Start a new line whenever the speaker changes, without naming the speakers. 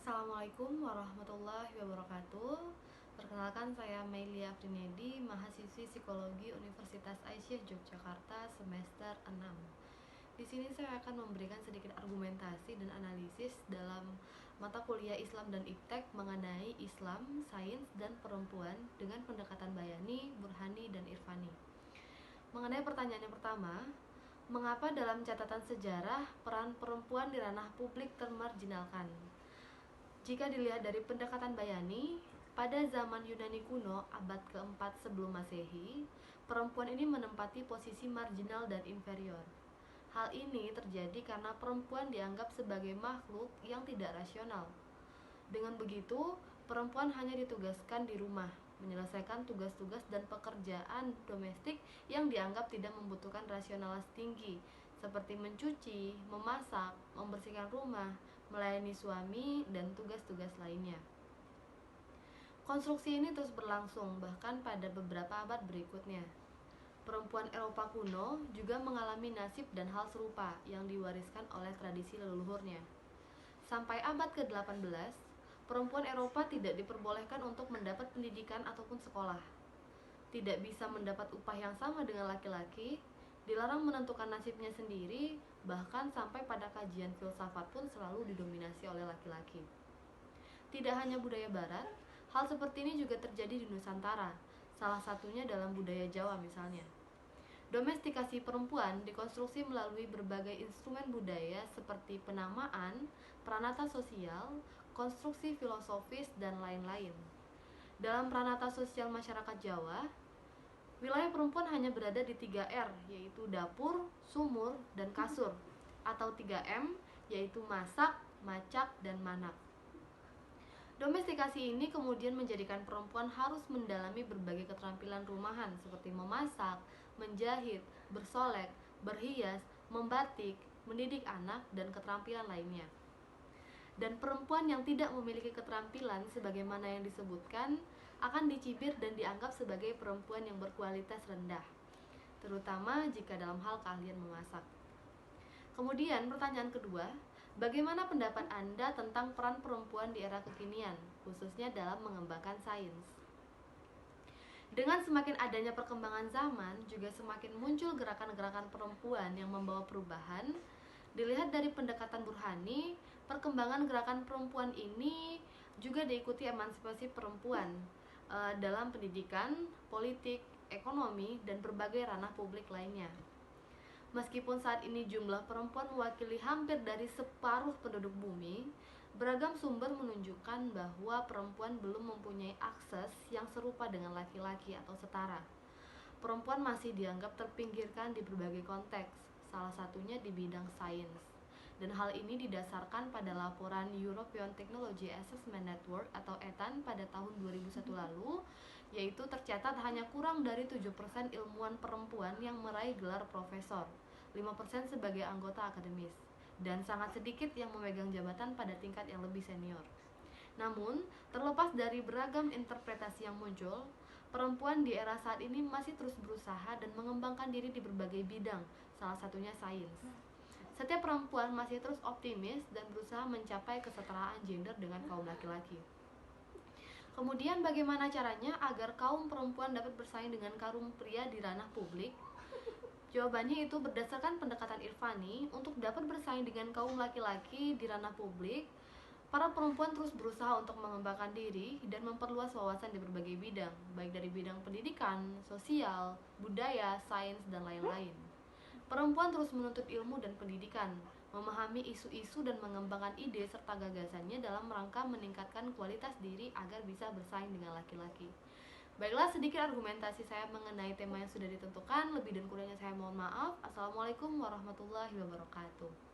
Assalamualaikum warahmatullahi wabarakatuh. Perkenalkan, saya Meilia Afrinedi, mahasiswi Psikologi Universitas Aisyah Yogyakarta semester 6. Di sini saya akan memberikan sedikit argumentasi dan analisis dalam mata kuliah Islam dan Iptek mengenai Islam, sains, dan perempuan dengan pendekatan bayani, burhani, dan irfani. Mengenai pertanyaan yang pertama, mengapa dalam catatan sejarah peran perempuan di ranah publik termarginalkan? Jika dilihat dari pendekatan bayani, pada zaman Yunani kuno abad keempat sebelum Masehi, perempuan ini menempati posisi marginal dan inferior. Hal ini terjadi karena perempuan dianggap sebagai makhluk yang tidak rasional. Dengan begitu, perempuan hanya ditugaskan di rumah, menyelesaikan tugas-tugas dan pekerjaan domestik yang dianggap tidak membutuhkan rasionalitas tinggi, seperti mencuci, memasak, membersihkan rumah, melayani suami, dan tugas-tugas lainnya. Konstruksi ini terus berlangsung bahkan pada beberapa abad berikutnya. Perempuan Eropa kuno juga mengalami nasib dan hal serupa yang diwariskan oleh tradisi leluhurnya. Sampai abad ke-18, perempuan Eropa tidak diperbolehkan untuk mendapat pendidikan ataupun sekolah. Tidak bisa mendapat upah yang sama dengan laki-laki, dilarang menentukan nasibnya sendiri, bahkan sampai pada kajian filsafat pun selalu didominasi oleh laki-laki. Tidak hanya budaya barat, hal seperti ini juga terjadi di Nusantara, salah satunya dalam budaya Jawa misalnya. Domestikasi perempuan dikonstruksi melalui berbagai instrumen budaya seperti penamaan, pranata sosial, konstruksi filosofis, dan lain-lain. Dalam pranata sosial masyarakat Jawa, wilayah perempuan hanya berada di 3R, yaitu dapur, sumur, dan kasur, atau 3M, yaitu masak, macak, dan manak. Domestikasi ini kemudian menjadikan perempuan harus mendalami berbagai keterampilan rumahan seperti memasak, menjahit, bersolek, berhias, membatik, mendidik anak, dan keterampilan lainnya. Dan perempuan yang tidak memiliki keterampilan sebagaimana yang disebutkan akan dicibir dan dianggap sebagai perempuan yang berkualitas rendah, terutama jika dalam hal keahlian memasak. Kemudian pertanyaan kedua, bagaimana pendapat Anda tentang peran perempuan di era kekinian, khususnya dalam mengembangkan sains? Dengan semakin adanya perkembangan zaman, juga semakin muncul gerakan-gerakan perempuan yang membawa perubahan. Dilihat dari pendekatan burhani, perkembangan gerakan perempuan ini juga diikuti emansipasi perempuan dalam pendidikan, politik, ekonomi, dan berbagai ranah publik lainnya. Meskipun saat ini jumlah perempuan mewakili hampir dari separuh penduduk bumi, beragam sumber menunjukkan bahwa perempuan belum mempunyai akses yang serupa dengan laki-laki atau setara. Perempuan masih dianggap terpinggirkan di berbagai konteks, salah satunya di bidang sains. Dan hal ini didasarkan pada laporan European Technology Assessment Network atau ETAN pada tahun 2001 lalu, yaitu tercatat hanya kurang dari 7% ilmuwan perempuan yang meraih gelar profesor, 5% sebagai anggota akademis, dan sangat sedikit yang memegang jabatan pada tingkat yang lebih senior. Namun, terlepas dari beragam interpretasi yang muncul, perempuan di era saat ini masih terus berusaha dan mengembangkan diri di berbagai bidang, salah satunya sains. Setiap perempuan masih terus optimis dan berusaha mencapai kesetaraan gender dengan kaum laki-laki. Kemudian bagaimana caranya agar kaum perempuan dapat bersaing dengan kaum pria di ranah publik? Jawabannya itu berdasarkan pendekatan irfani. Untuk dapat bersaing dengan kaum laki-laki di ranah publik, para perempuan terus berusaha untuk mengembangkan diri dan memperluas wawasan di berbagai bidang, baik dari bidang pendidikan, sosial, budaya, sains, dan lain-lain. Perempuan terus menuntut ilmu dan pendidikan, memahami isu-isu dan mengembangkan ide serta gagasannya dalam rangka meningkatkan kualitas diri agar bisa bersaing dengan laki-laki. Baiklah, sedikit argumentasi saya mengenai tema yang sudah ditentukan. Lebih dan kurangnya saya mohon maaf. Assalamualaikum warahmatullahi wabarakatuh.